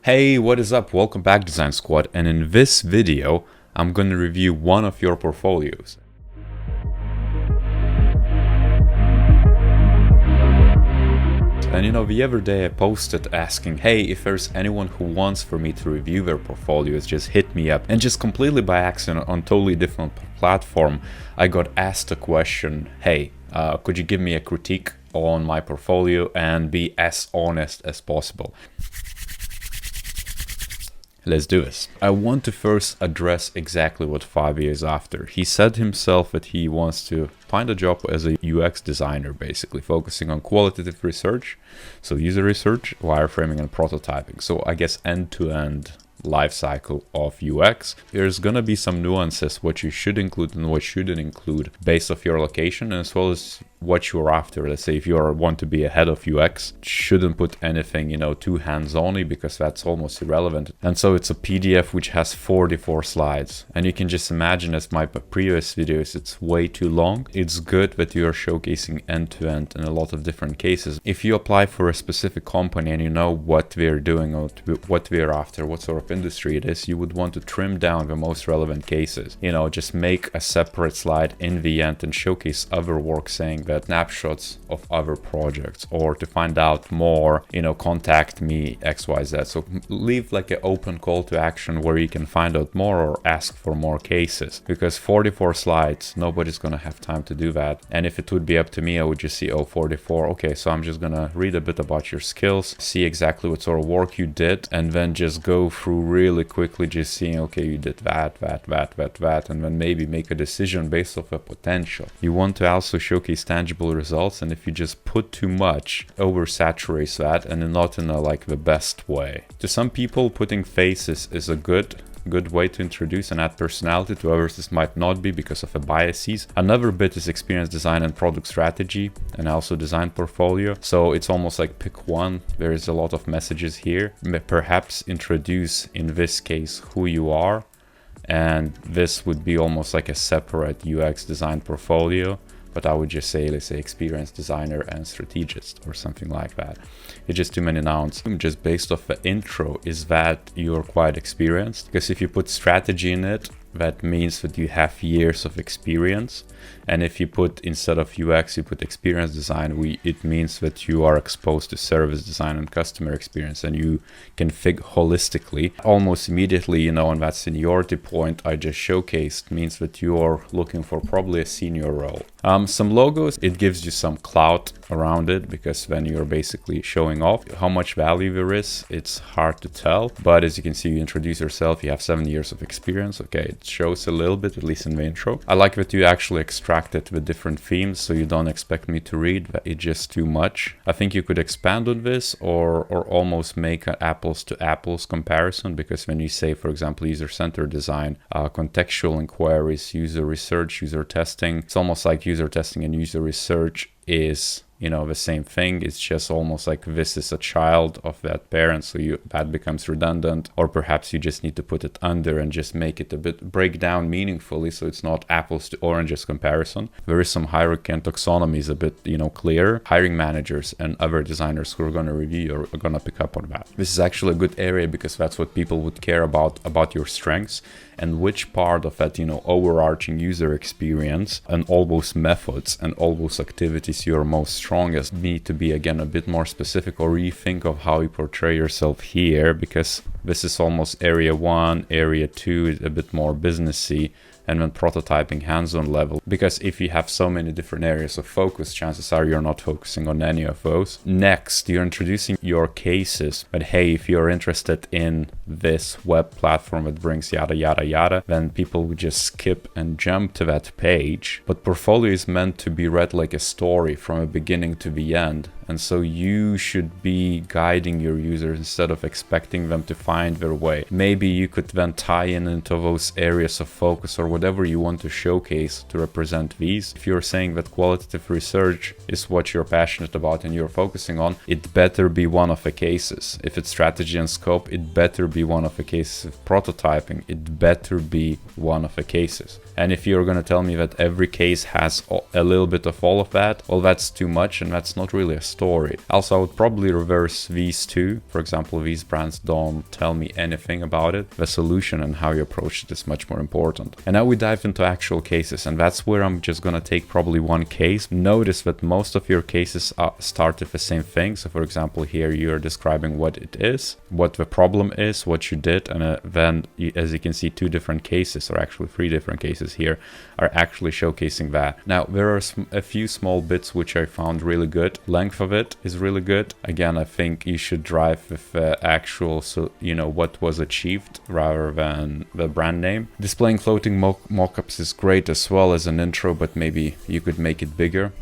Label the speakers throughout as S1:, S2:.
S1: Hey, what is up? Welcome back, Design Squad, and in this video I'm going to review one of your portfolios. And the other day I posted asking, hey, if there's anyone who wants for me to review their portfolios, just hit me up. And just completely by accident on totally different platform, I got asked a question, hey, could you give me a critique on my portfolio and be as honest as possible? Let's do this. I want to first address exactly what Fabio is after. He said himself that he wants to find a job as a UX designer, basically focusing on qualitative research, so user research, wireframing, and prototyping. So I guess end-to-end life cycle of UX. There's gonna be some nuances what you should include and what shouldn't include based off your location, as well as what you're after. Let's say if you want to be a head of UX, shouldn't put anything too hands-on, because that's almost irrelevant. And so it's a PDF which has 44 slides, and you can just imagine, as my previous videos, it's way too long. It's good that you're showcasing end-to-end in a lot of different cases. If you apply for a specific company and you know what they're doing or what they're after, what sort of industry it is, you would want to trim down the most relevant cases. Just make a separate slide in the end and showcase other work, saying that snapshots of other projects, or to find out more, contact me XYZ. So leave like an open call to action where you can find out more or ask for more cases, because 44 slides, nobody's gonna have time to do that. And if it would be up to me, I would just see, oh, 44, okay, so I'm just gonna read a bit about your skills, see exactly what sort of work you did, and then just go through really quickly, just seeing, okay, you did that, and then maybe make a decision based off a potential. You want to also showcase tangible results, and if you just put too much, oversaturates that, and not in the best way. To some people, putting faces is a good way to introduce and add personality. To others, this might not be because of the biases. Another bit is experience, design, and product strategy, and also design portfolio. So it's almost like pick one. There is a lot of messages here. Perhaps introduce, in this case, who you are, and this would be almost like a separate UX design portfolio. But I would just say, let's say, experienced designer and strategist or something like that. It's just too many nouns. Just based off the intro is that you're quite experienced, because if you put strategy in it, that means that you have years of experience. And if you put, instead of UX, you put experience design, it means that you are exposed to service design and customer experience, and you can think holistically. Almost immediately, and that seniority point I just showcased means that you are looking for probably a senior role. Some logos, it gives you some clout around it, because then you're basically showing off how much value there is. It's hard to tell, but as you can see, you introduce yourself, you have 7 years of experience. Okay, it shows a little bit, at least in the intro. I like that you actually extracted with different themes, so you don't expect me to read that. It's just too much. I think you could expand on this, or almost make an apples to apples comparison, because when you say, for example, user-centered design, contextual inquiries, user research, user testing, it's almost like user testing and user research is the same thing. It's just almost like this is a child of that parent, so that becomes redundant. Or perhaps you just need to put it under and just make it a bit, break down meaningfully, so it's not apples to oranges comparison. There is some hierarchy and taxonomy is a bit clear. Hiring managers and other designers who are going to review are going to pick up on that. This is actually a good area, because that's what people would care about your strengths, and which part of that overarching user experience and all those methods and all those activities you're most strongest. Need to be, again, a bit more specific, or rethink of how you portray yourself here, because this is almost area 1, area 2 is a bit more businessy, and then prototyping hands-on level, because if you have so many different areas of focus, chances are you're not focusing on any of those. Next, you're introducing your cases, but hey, if you're interested in this web platform that brings yada yada yada, then people would just skip and jump to that page. But portfolio is meant to be read like a story from the beginning to the end, and so you should be guiding your users instead of expecting them to find their way. Maybe you could then tie into those areas of focus, or whatever you want to showcase to represent these. If you're saying that qualitative research is what you're passionate about and you're focusing on, it better be one of the cases. If it's strategy and scope, it better be one of the cases. If prototyping, it better be one of the cases. And if you're going to tell me that every case has a little bit of all of that, well, that's too much, and that's not really a story. story. Also, I would probably reverse these two. For example, these brands don't tell me anything about it. The solution and how you approach it is much more important. And now we dive into actual cases, and that's where I'm just gonna take probably one case. Notice that most of your cases start with the same thing. So for example, here you're describing what it is, what the problem is, what you did, and then as you can see, two different cases, or actually three different cases here, are actually showcasing that. Now, there are a few small bits which I found really good. Length of it is really good. Again, I think you should drive with actual, so you know, what was achieved rather than the brand name. Displaying floating mockups is great as well as an intro, but maybe you could make it bigger,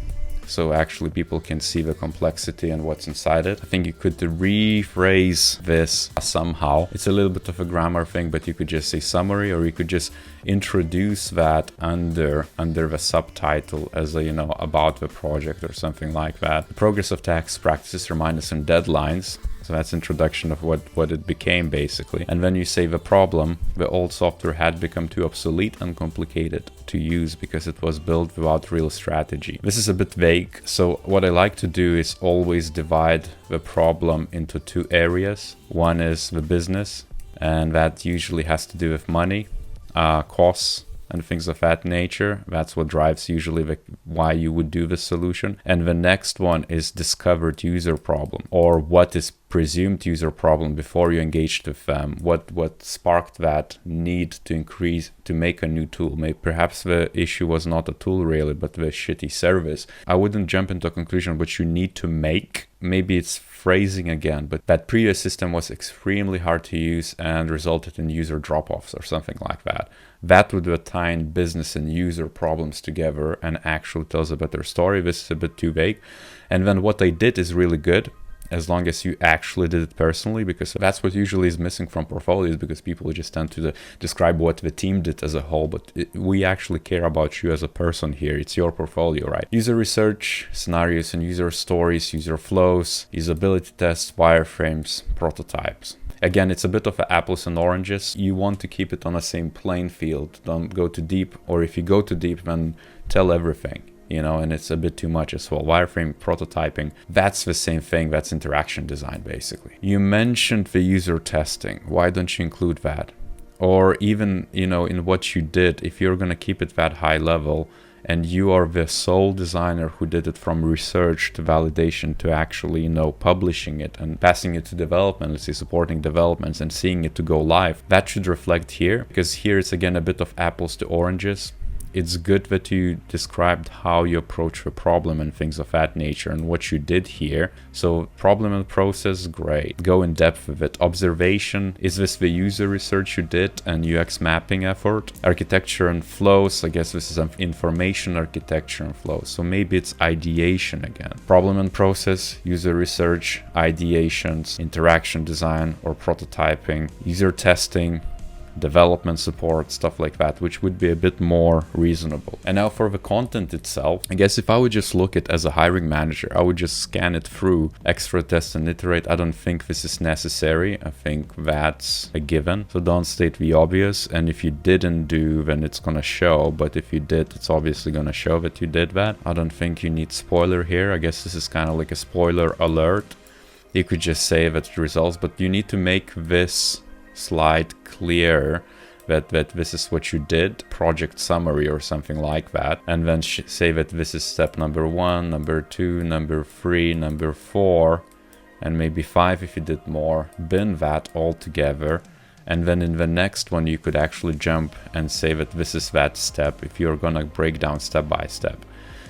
S1: so actually people can see the complexity and what's inside it. I think you could rephrase this somehow. It's a little bit of a grammar thing, but you could just say summary, or you could just introduce that under the subtitle as a, you know, about the project or something like that. The progress of tax practices, reminders and deadlines. So that's introduction of what it became basically. And when you say the problem, the old software had become too obsolete and complicated to use because it was built without real strategy. This is a bit vague. So what I like to do is always divide the problem into two areas. One is the business, and that usually has to do with money, costs, and things of that nature. That's what drives usually why you would do the solution. And the next one is discovered user problem, or what is presumed user problem before you engaged with them. What sparked that need to make a new tool? Maybe perhaps the issue was not a tool really, but the shitty service. I wouldn't jump into a conclusion which you need to make. Maybe it's phrasing again, but that previous system was extremely hard to use and resulted in user drop-offs or something like that. That would tie in business and user problems together and actually tells a better story. This is a bit too vague. And then what they did is really good, as long as you actually did it personally, because that's what usually is missing from portfolios, because people just tend to describe what the team did as a whole, but we actually care about you as a person here. It's your portfolio, right? User research, scenarios and user stories, user flows, usability tests, wireframes, prototypes. Again, it's a bit of apples and oranges. You want to keep it on the same playing field. Don't go too deep, or if you go too deep, then tell everything. You know, and it's a bit too much as well. Wireframe, prototyping, that's the same thing. That's interaction design, basically. You mentioned the user testing. Why don't you include that? Or even, you know, in what you did, if you're going to keep it that high level, and you are the sole designer who did it from research to validation to actually, you know, publishing it and passing it to development, let's say supporting developments and seeing it to go live, that should reflect here, because here it's again a bit of apples to oranges. It's good that you described how you approach the problem and things of that nature and what you did here. So problem and process, great. Go in depth with it. Observation, is this the user research you did and UX mapping effort? Architecture and flows, I guess this is information architecture and flows. So maybe it's ideation again. Problem and process, user research, ideations, interaction design or prototyping, user testing, development support, stuff like that, which would be a bit more reasonable. And now for the content itself, I guess if I would just look at as a hiring manager, I would just scan it through, extra test and iterate. I don't think this is necessary. I think that's a given. So don't state the obvious. And if you didn't do, then it's gonna show. But if you did, it's obviously gonna show that you did that. I don't think you need spoiler here. I guess this is kind of like a spoiler alert. You could just say that results, but you need to make this slide clear that this is what you did, project summary or something like that, and then say that this is step number 1, number 2, number 3, number 4, and maybe 5 if you did more. Bin that all together, and then in the next one you could actually jump and say that this is that step if you're gonna break down step by step.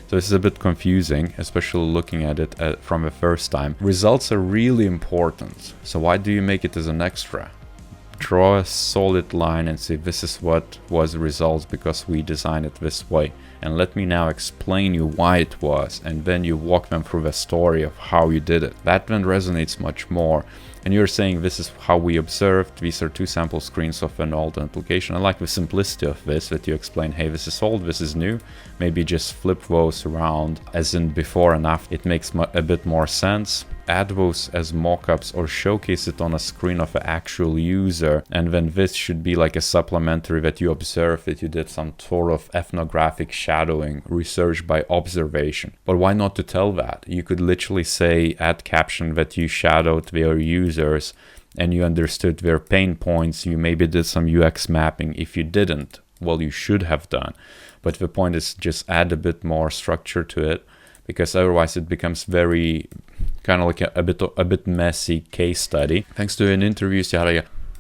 S1: So this is a bit confusing, especially looking at it from the first time. Results are really important, so why do you make it as an extra? Draw a solid line and say this is what was the results because we designed it this way, and let me now explain you why it was, and then you walk them through the story of how you did it. That then resonates much more, and you're saying this is how we observed. These are 2 sample screens of an old application. I like the simplicity of this, that you explain, hey, this is old, this is new. Maybe just flip those around as in before and after. It makes a bit more sense. add those as mockups or showcase it on a screen of an actual user, and then this should be like a supplementary that you observe that you did some sort of ethnographic shadowing research by observation. But why not to tell that? You could literally say, add caption that you shadowed their users and you understood their pain points. You maybe did some UX mapping. If you didn't, well, you should have done. But the point is just add a bit more structure to it, because otherwise it becomes very kind of like a bit messy case study. Thanks to an interview,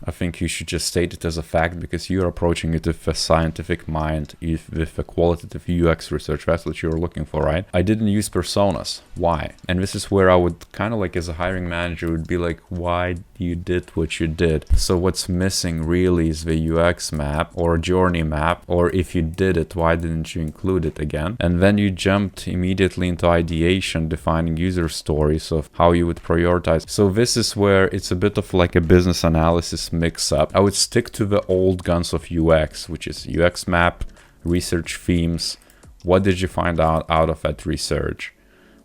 S1: I think you should just state it as a fact, because you're approaching it with a scientific mind, with a qualitative UX research. That's what you're looking for, right? I didn't use personas. Why? And this is where I would kind of like, as a hiring manager, would be like, why you did what you did? So what's missing really is the UX map or journey map, or if you did it, why didn't you include it again? And then you jumped immediately into ideation, defining user stories of how you would prioritize. So this is where it's a bit of like a business analysis mix up. I would stick to the old guns of UX, which is UX map, research themes. What did you find out of that research?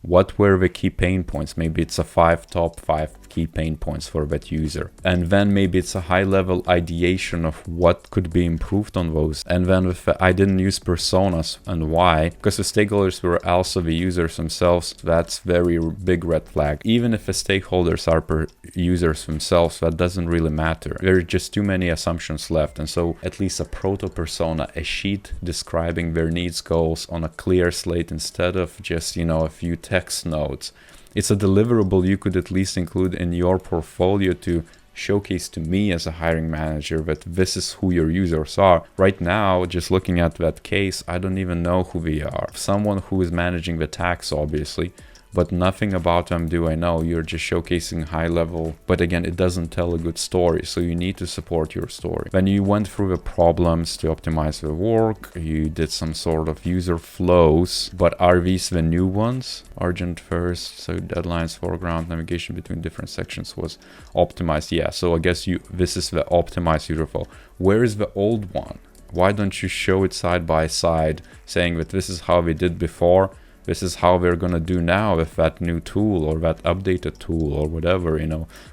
S1: What were the key pain points? Maybe it's a top five key pain points for that user. And then maybe it's a high level ideation of what could be improved on those. And then with I didn't use personas. And why? Because the stakeholders were also the users themselves. That's very big red flag. Even if the stakeholders are users themselves, that doesn't really matter. There are just too many assumptions left. And so at least a proto persona, a sheet describing their needs, goals on a clear slate instead of just, a few text notes. It's a deliverable you could at least include in your portfolio to showcase to me as a hiring manager that this is who your users are. Right now, just looking at that case, I don't even know who they are. Someone who is managing the tax, obviously, but nothing about them do I know. You're just showcasing high level, but again, it doesn't tell a good story, so you need to support your story. Then you went through the problems to optimize the work, you did some sort of user flows, but are these the new ones? Urgent first, so deadlines, foreground, navigation between different sections was optimized. Yeah, so I guess this is the optimized user flow. Where is the old one? Why don't you show it side by side, saying that this is how we did before, this is how we're gonna do now with that new tool or that updated tool or whatever,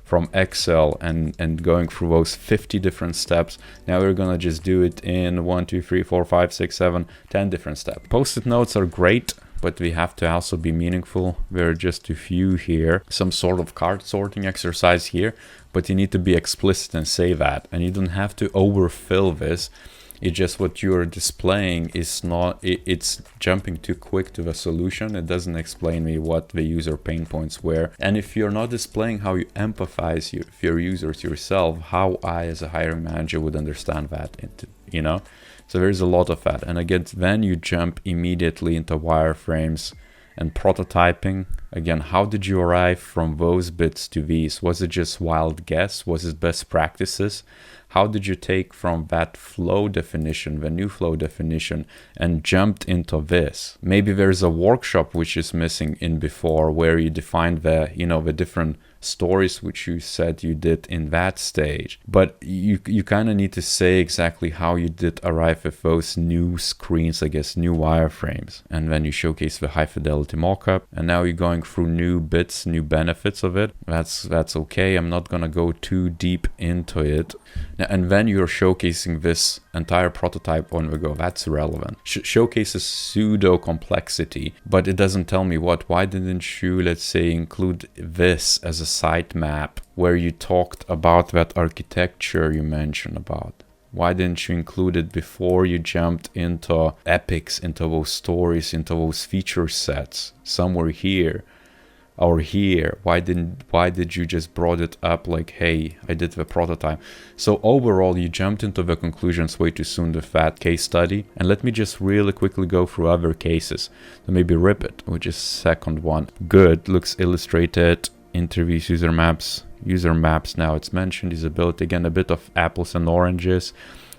S1: from Excel and going through those 50 different steps. Now we're gonna just do it in 1, 2, 3, 4, 5, 6, 7, 10 different steps. Post-it notes are great, but we have to also be meaningful. There are just a few here. Some sort of card sorting exercise here, but you need to be explicit and say that. And you don't have to overfill this. It's just what you're displaying is it's jumping too quick to the solution. It doesn't explain me what the user pain points were. And if you're not displaying how you empathize with your users yourself, how I as a hiring manager would understand that, So there's a lot of that. And again, then you jump immediately into wireframes and prototyping. Again, how did you arrive from those bits to these? Was it just wild guess? Was it best practices? How did you take from that flow definition, the new flow definition, and jumped into this? Maybe there's a workshop which is missing in before, where you defined the different stories which you said you did in that stage. But you kind of need to say exactly how you did arrive at those new screens, I guess, new wireframes. And then you showcase the high fidelity mockup. And now you're going through new bits, new benefits of it. That's okay. I'm not going to go too deep into it. And then you're showcasing this entire prototype on the go. That's relevant. Showcases pseudo complexity, but it doesn't tell me what. Why didn't you, let's say, include this as a sitemap where you talked about that architecture you mentioned about? Why didn't you include it before you jumped into epics, into those stories, into those feature sets? Somewhere here or here. Why did you just brought it up like, hey, I did the prototype? So overall, you jumped into the conclusions way too soon with that case study. And let me just really quickly go through other cases. So maybe Rip It, which is second one. Good, looks illustrated, interviews, user maps. Now it's mentioned usability. Again, a bit of apples and oranges.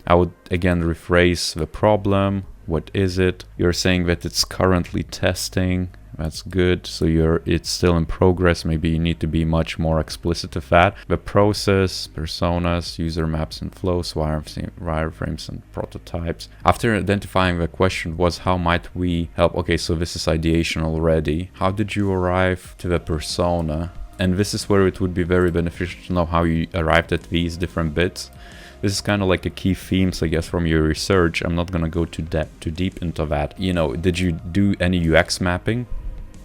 S1: I would again rephrase the problem. What is it? You're saying that it's currently testing. That's good. So it's still in progress. Maybe you need to be much more explicit of that. The process, personas, user maps and flows, wireframes and prototypes. After identifying the question was how might we help? Okay, so this is ideation already. How did you arrive to the persona? And this is where it would be very beneficial to know how you arrived at these different bits. This is kind of like a key themes, I guess, from your research. I'm not going to go too deep into that. You know, did you do any UX mapping?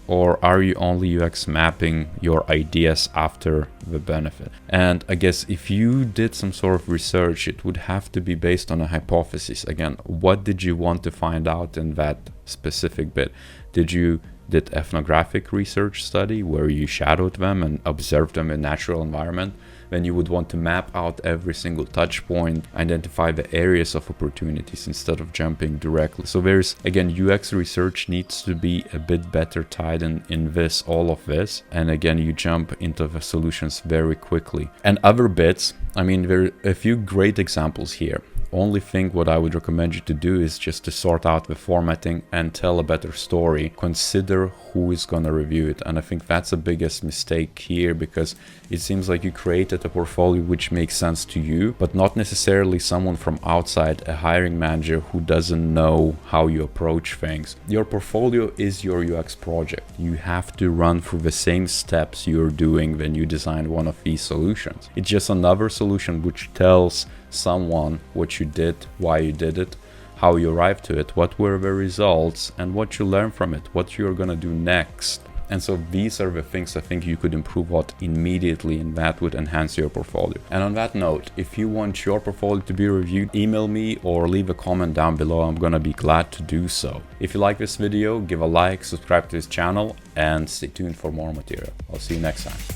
S1: Or are you only UX mapping your ideas after the benefit? And I guess if you did some sort of research, it would have to be based on a hypothesis. Again, what did you want to find out in that specific bit? Did ethnographic research study where you shadowed them and observed them in natural environment? Then you would want to map out every single touch point, identify the areas of opportunities instead of jumping directly. So there's, again, UX research needs to be a bit better tied in this, all of this. And again, you jump into the solutions very quickly. And other bits, I mean, there are a few great examples here. Only thing what I would recommend you to do is just to sort out the formatting and tell a better story. Consider who is going to review it. And I think that's the biggest mistake here, because it seems like you created a portfolio which makes sense to you, but not necessarily someone from outside, a hiring manager who doesn't know how you approach things. Your portfolio is your UX project. You have to run through the same steps you're doing when you design one of these solutions. It's just another solution which tells someone what you did, why you did it, how you arrived to it, what were the results, and what you learned from it, what you're gonna do next. And so these are the things I think you could improve on immediately, and that would enhance your portfolio. And on that note, if you want your portfolio to be reviewed, email me or leave a comment down below. I'm gonna be glad to do so. If you like this video, give a like, subscribe to this channel, and stay tuned for more material. I'll see you next time.